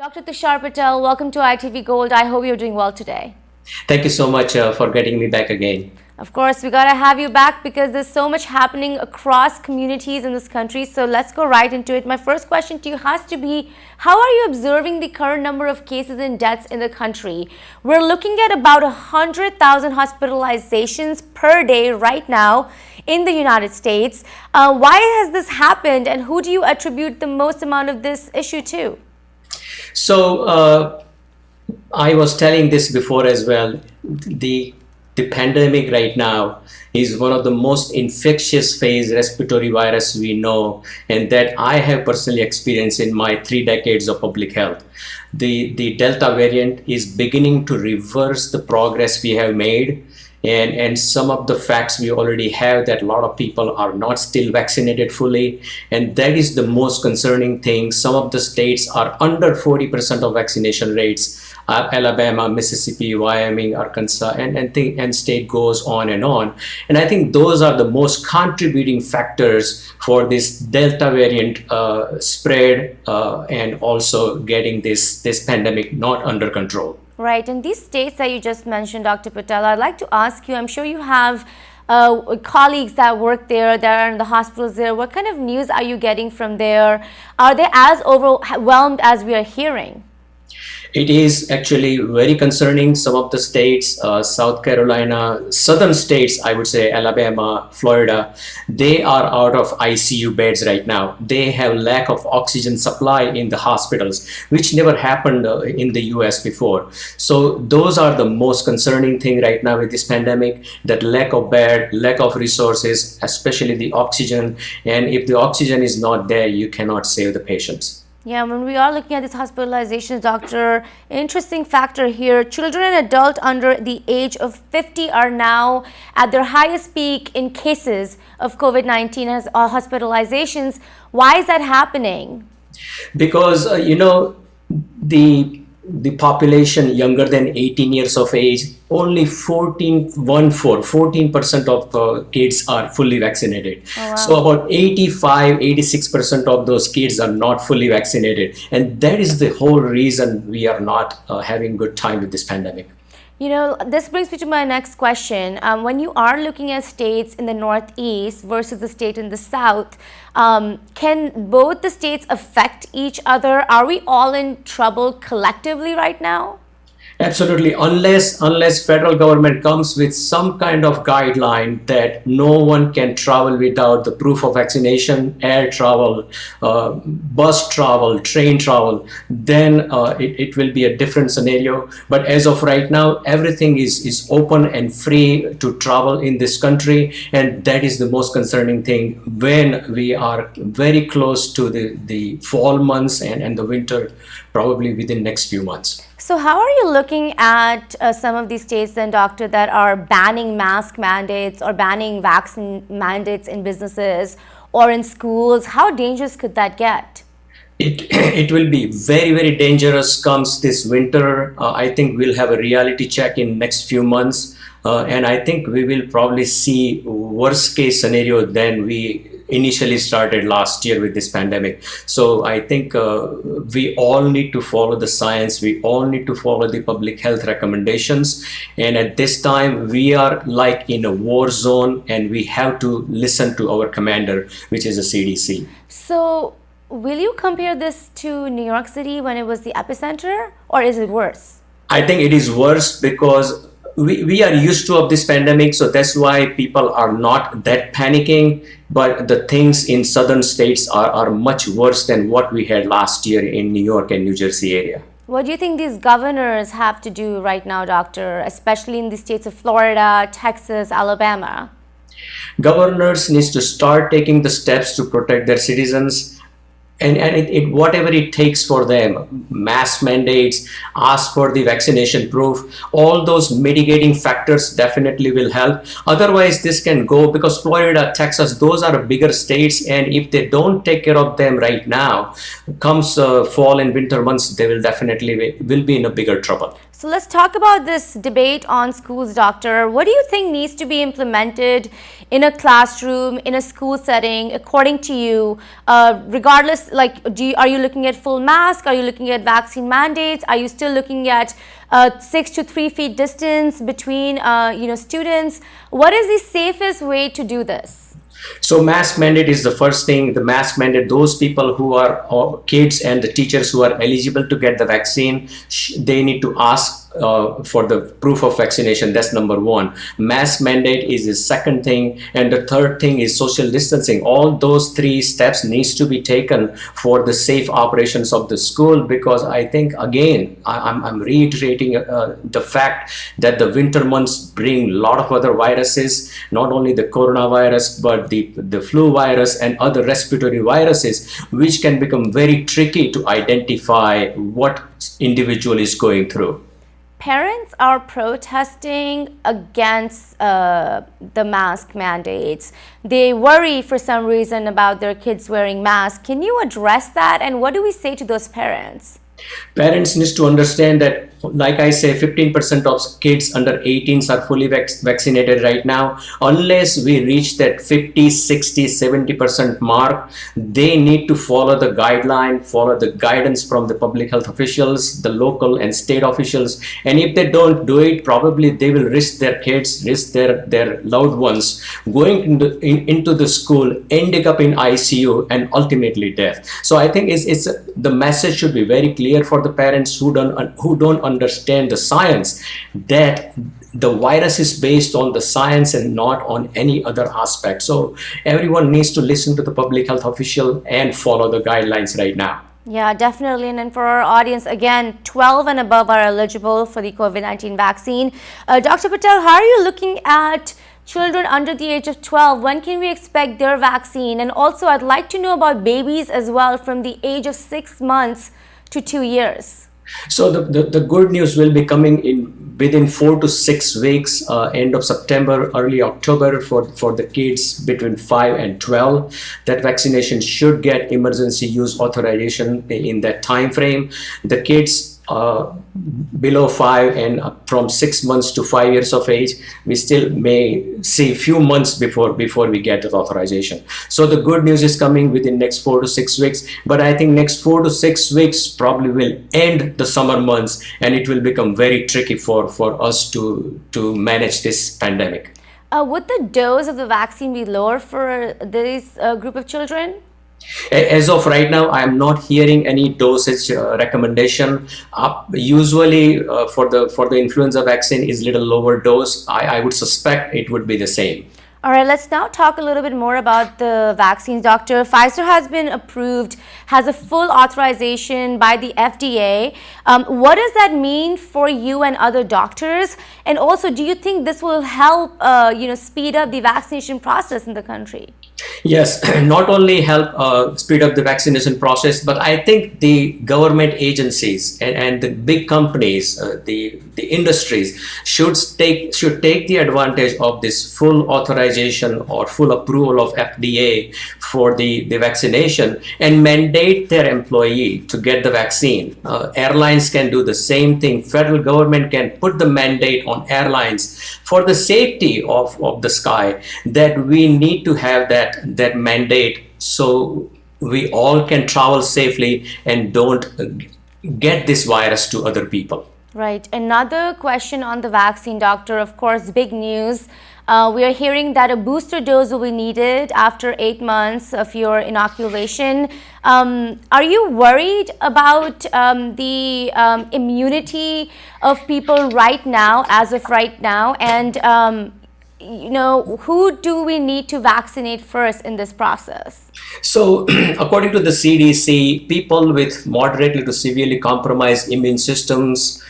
Dr. Tushar Patel, welcome to ITV Gold. I hope you're doing well today. Thank you so much for getting me back again. Of course, we gotta have you back because there's so much happening across communities in this country. So let's go right into it. My first question to you has to be, how are you observing the current number of cases and deaths in the country? We're looking at about 100,000 hospitalizations per day right now in the United States. Why has this happened, and who do you attribute the most amount of this issue to? So I was telling this before as well. The pandemic right now is one of the most infectious phase respiratory virus we know, and that I have personally experienced in my 3 decades of public health. The Delta variant is beginning to reverse the progress we have made. And some of the facts we already have, that a lot of people are not still vaccinated fully, and that is the most concerning thing. Some of the states are under 40% of vaccination rates. Alabama, Mississippi, Wyoming, Arkansas, and state goes on. And I think those are the most contributing factors for this Delta variant spread and also getting this pandemic not under control. Right, and these states that you just mentioned, Dr. Patel, I'd like to ask you, I'm sure you have colleagues that work there, that are in the hospitals there. What kind of news are you getting from there? Are they as overwhelmed as we are hearing? It is actually very concerning. Some of the states, South Carolina, southern states, I would say Alabama, Florida, they are out of ICU beds right now. They have lack of oxygen supply in the hospitals, which never happened in the US before. So those are the most concerning thing right now with this pandemic, that lack of bed, lack of resources, especially the oxygen. And if the oxygen is not there, you cannot save the patients. Yeah, when we are looking at these hospitalizations, doctor, interesting factor here, children and adults under the age of 50 are now at their highest peak in cases of COVID-19 as hospitalizations. Why is that happening? Because, the population younger than 18 years of age, only 14% of kids are fully vaccinated. Oh, wow. So about 86% of those kids are not fully vaccinated. And that is the whole reason we are not having good time with this pandemic. You know, this brings me to my next question. When you are looking at states in the Northeast versus the state in the South, can both the states affect each other? Are we all in trouble collectively right now? Absolutely, unless federal government comes with some kind of guideline that no one can travel without the proof of vaccination, air travel, bus travel, train travel, then it will be a different scenario. But as of right now, everything is open and free to travel in this country, and that is the most concerning thing when we are very close to the fall months and the winter, probably within next few months. So how are you looking at some of these states then, doctor, that are banning mask mandates or banning vaccine mandates in businesses or in schools? How dangerous could that get? It will be very, very dangerous comes this winter. I think we'll have a reality check in next few months. And I think we will probably see worst case scenario than we initially started last year with this pandemic. So I think we all need to follow the science. We all need to follow the public health recommendations. And at this time, we are like in a war zone, and we have to listen to our commander, which is the CDC. So will you compare this to New York City when it was the epicenter, or is it worse? I think it is worse because we are used to of this pandemic, so that's why people are not that panicking. But the things in southern states are much worse than what we had last year in New York and New Jersey area. What do you think these governors have to do right now, doctor, especially in the states of Florida, Texas, Alabama? Governors needs to start taking the steps to protect their citizens. And whatever it takes for them, mask mandates, ask for the vaccination proof, all those mitigating factors definitely will help. Otherwise, this can go, because Florida, Texas, those are bigger states, and if they don't take care of them right now, comes fall and winter months, they will definitely will be in a bigger trouble. So let's talk about this debate on schools, doctor. What do you think needs to be implemented in a classroom, in a school setting, according to you, regardless, like, are you looking at full mask? Are you looking at vaccine mandates? Are you still looking at 6 to 3 feet distance between, students? What is the safest way to do this? So mask mandate is the first thing. The mask mandate, those people who are kids and the teachers who are eligible to get the vaccine, they need to ask for the proof of vaccination. That's number one. Mask mandate is the second thing, and the third thing is social distancing. All those three steps needs to be taken for the safe operations of the school, because I think, again, I'm reiterating the fact that the winter months bring a lot of other viruses, not only the coronavirus but the flu virus and other respiratory viruses, which can become very tricky to identify what individual is going through. Parents are protesting against the mask mandates. They worry for some reason about their kids wearing masks. Can you address that? And what do we say to those parents? Parents need to understand that, like I say, 15% of kids under 18s are fully vaccinated right now. Unless we reach that 50, 60, 70% mark, they need to follow the guideline, follow the guidance from the public health officials, the local and state officials. And if they don't do it, probably they will risk their kids, risk their loved ones going into the school, ending up in ICU, and ultimately death. So I think it's the message should be very clear for the parents who don't understand the science, that the virus is based on the science and not on any other aspect. So everyone needs to listen to the public health official and follow the guidelines right now. Yeah, definitely. And then for our audience, again, 12 and above are eligible for the COVID-19 vaccine. Dr. Patel, how are you looking at children under the age of 12? When can we expect their vaccine? And also, I'd like to know about babies as well, from the age of 6 months to 2 years. So the good news will be coming in within 4 to 6 weeks, end of September, early October, for the kids between 5 and 12. That vaccination should get emergency use authorization in that time frame. The kids below 5 and from 6 months to 5 years of age, we still may see a few months before we get that authorization. So the good news is coming within next 4 to 6 weeks, but I think next 4 to 6 weeks probably will end the summer months, and it will become very tricky for us to manage this pandemic. Would the dose of the vaccine be lower for this group of children? As of right now, I am not hearing any dosage recommendation. Usually, for the influenza vaccine is little lower dose. I would suspect it would be the same. All right, let's now talk a little bit more about the vaccines, Doctor. Pfizer has been approved, has a full authorization by the FDA. What does that mean for you and other doctors? And also, do you think this will help, speed up the vaccination process in the country? Yes, not only help speed up the vaccination process, but I think the government agencies and the big companies, the industries should take the advantage of this full authorization or full approval of FDA for the vaccination and mandate their employee to get the vaccine. Airlines can do the same thing. Federal government can put the mandate on airlines for the safety of the sky, that we need to have that mandate so we all can travel safely and don't get this virus to other people. Right. Another question on the vaccine, Doctor. Of course, big news. We are hearing that a booster dose will be needed after 8 months of your inoculation. Are you worried about the immunity of people right now, as of right now? And who do we need to vaccinate first in this process? So, according to the CDC, people with moderately to severely compromised immune systems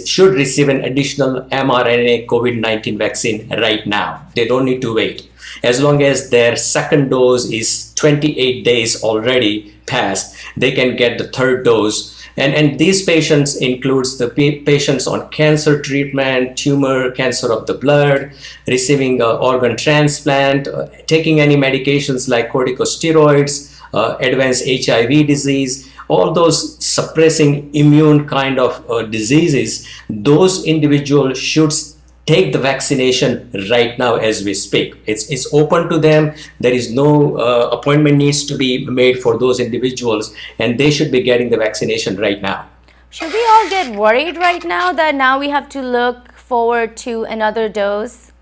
should receive an additional mRNA COVID-19 vaccine right now. They don't need to wait. As long as their second dose is 28 days already passed, they can get the third dose. And these patients includes the patients on cancer treatment, tumor, cancer of the blood, receiving organ transplant, taking any medications like corticosteroids, advanced HIV disease, all those suppressing immune kind of diseases. Those individuals should take the vaccination right now as we speak. It's open to them. There is no appointment needs to be made for those individuals, and they should be getting the vaccination right now. Should we all get worried right now that now we have to look forward to another dose?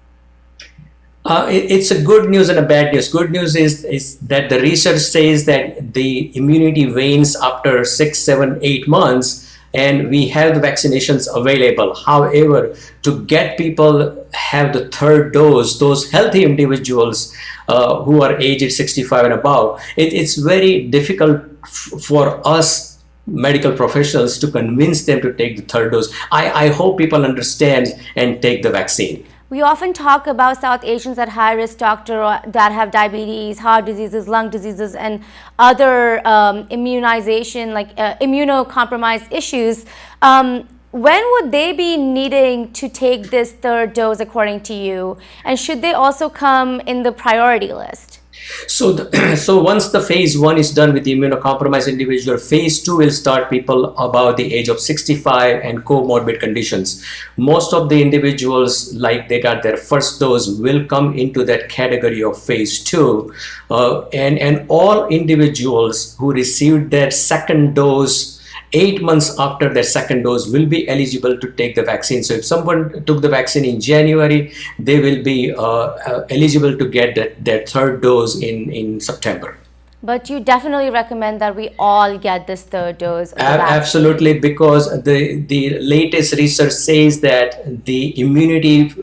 It's a good news and a bad news. Good news is that the research says that the immunity wanes after 6, 7, 8 months, and we have the vaccinations available. However, to get people have the third dose, those healthy individuals who are aged 65 and above, it's very difficult for us medical professionals to convince them to take the third dose. I hope people understand and take the vaccine. We often talk about South Asians at high risk, doctor, that have diabetes, heart diseases, lung diseases, and other immunization, like immunocompromised issues. When would they be needing to take this third dose according to you? And should they also come in the priority list? So once the phase 1 is done with the immunocompromised individual, phase 2 will start people above the age of 65 and comorbid conditions. Most of the individuals, like they got their first dose, will come into that category of phase 2. And all individuals who received their second dose 8 months after their second dose will be eligible to take the vaccine. So if someone took the vaccine in January, they will be eligible to get their third dose in September. But you definitely recommend that we all get this third dose of the vaccine. Absolutely, because the latest research says that the immunity,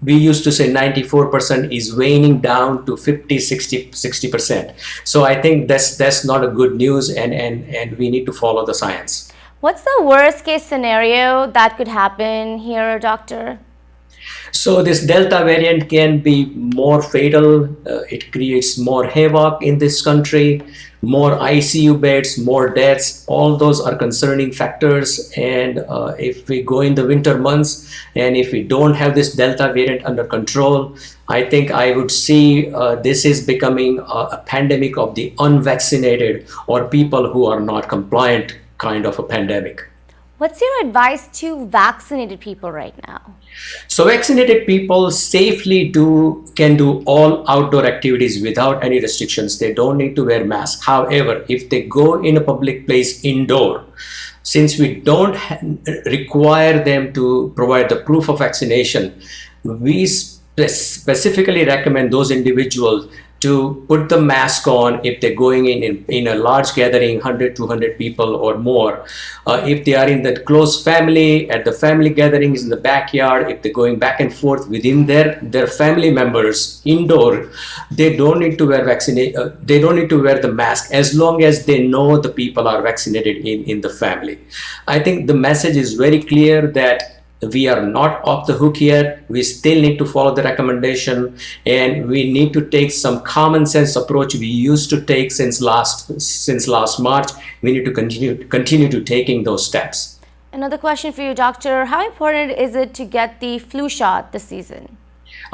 we used to say 94%, is waning down to 50, 60%. So I think that's not a good news, and we need to follow the science. What's the worst case scenario that could happen here, doctor? So this Delta variant can be more fatal. It creates more havoc in this country, more ICU beds, more deaths. All those are concerning factors. And if we go in the winter months and if we don't have this Delta variant under control, I think I would see this is becoming a pandemic of the unvaccinated or people who are not compliant kind of a pandemic. What's your advice to vaccinated people right now? So vaccinated people safely can do all outdoor activities without any restrictions. They don't need to wear masks. However, if they go in a public place indoor, since we don't require them to provide the proof of vaccination, we specifically recommend those individuals to put the mask on if they're going in a large gathering, 100, 200 people or more. If they are in the close family, at the family gatherings in the backyard, if they're going back and forth within their family members indoor, they don't need to wear they don't need to wear the mask as long as they know the people are vaccinated in the family. I think the message is very clear that we are not off the hook yet. We still need to follow the recommendation, and we need to take some common sense approach we used to take since last March. We need to continue to taking those steps. Another question for you, doctor. How important is it to get the flu shot this season?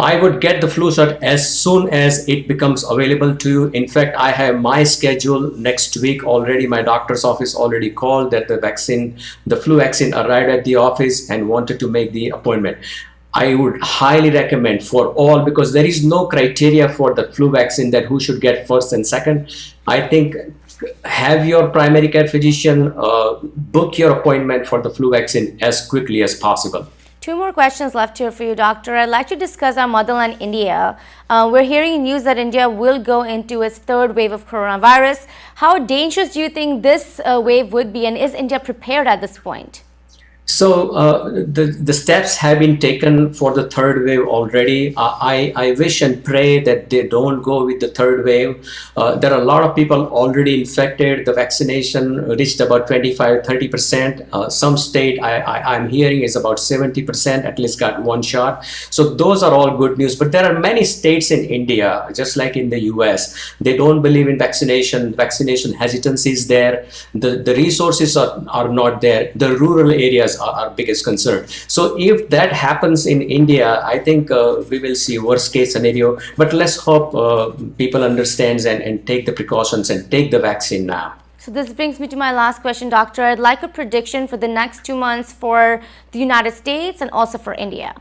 I would get the flu shot as soon as it becomes available to you. In fact, I have my schedule next week already. My doctor's office already called that the flu vaccine arrived at the office and wanted to make the appointment. I would highly recommend for all, because there is no criteria for the flu vaccine that who should get first and second. I think have your primary care physician book your appointment for the flu vaccine as quickly as possible. Two more questions left here for you, doctor. I'd like to discuss our motherland, India. We're hearing news that India will go into its third wave of coronavirus. How dangerous do you think this wave would be, and is India prepared at this point? So the steps have been taken for the third wave already. I wish and pray that they don't go with the third wave. There are a lot of people already infected. The vaccination reached about 25-30%. Some state I'm hearing is about 70% at least got one shot. So those are all good news. But there are many states in India, just like in the US, they don't believe in vaccination. Vaccination hesitancy is there. The resources are not there. The rural areas are our biggest concern. So if that happens in India, I think we will see worst case scenario. But let's hope people understand and take the precautions and take the vaccine now. So this brings me to my last question, doctor. I'd like a prediction for the next 2 months for the United States and also for India.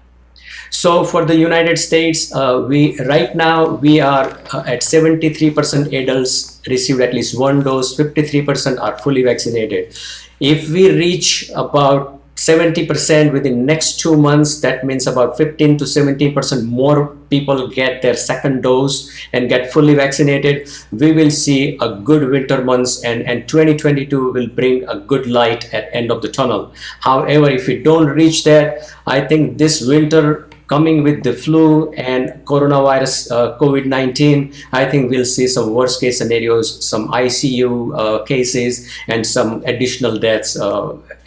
So for the United States, we right now we are at 73% adults received at least one dose, 53% are fully vaccinated. If we reach about 70% within next 2 months, that means about 15 to 17% more people get their second dose and get fully vaccinated. We will see a good winter months, and 2022 will bring a good light at end of the tunnel. However, if we don't reach that, I think this winter coming with the flu and coronavirus COVID-19, I think we'll see some worst case scenarios, some ICU cases, and some additional deaths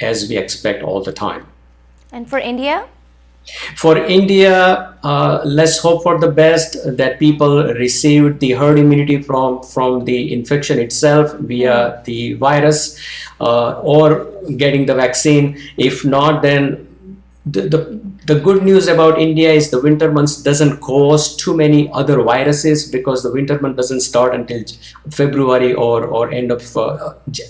as we expect all the time. And for India? For India, let's hope for the best, that people received the herd immunity from the infection itself via the virus, or getting the vaccine. If not, then the good news about India is the winter months doesn't cause too many other viruses, because the winter month doesn't start until February or end of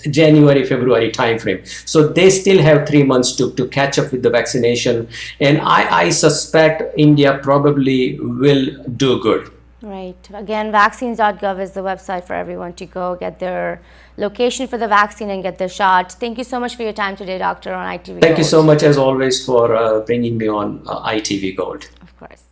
January, February time frame. So they still have 3 months to catch up with the vaccination. And I suspect India probably will do good. Right. Again, vaccines.gov is the website for everyone to go get their location for the vaccine and get their shot. Thank you so much for your time today, Doctor, on ITV Gold. Thank you so much, as always, for bringing me on ITV Gold. Of course.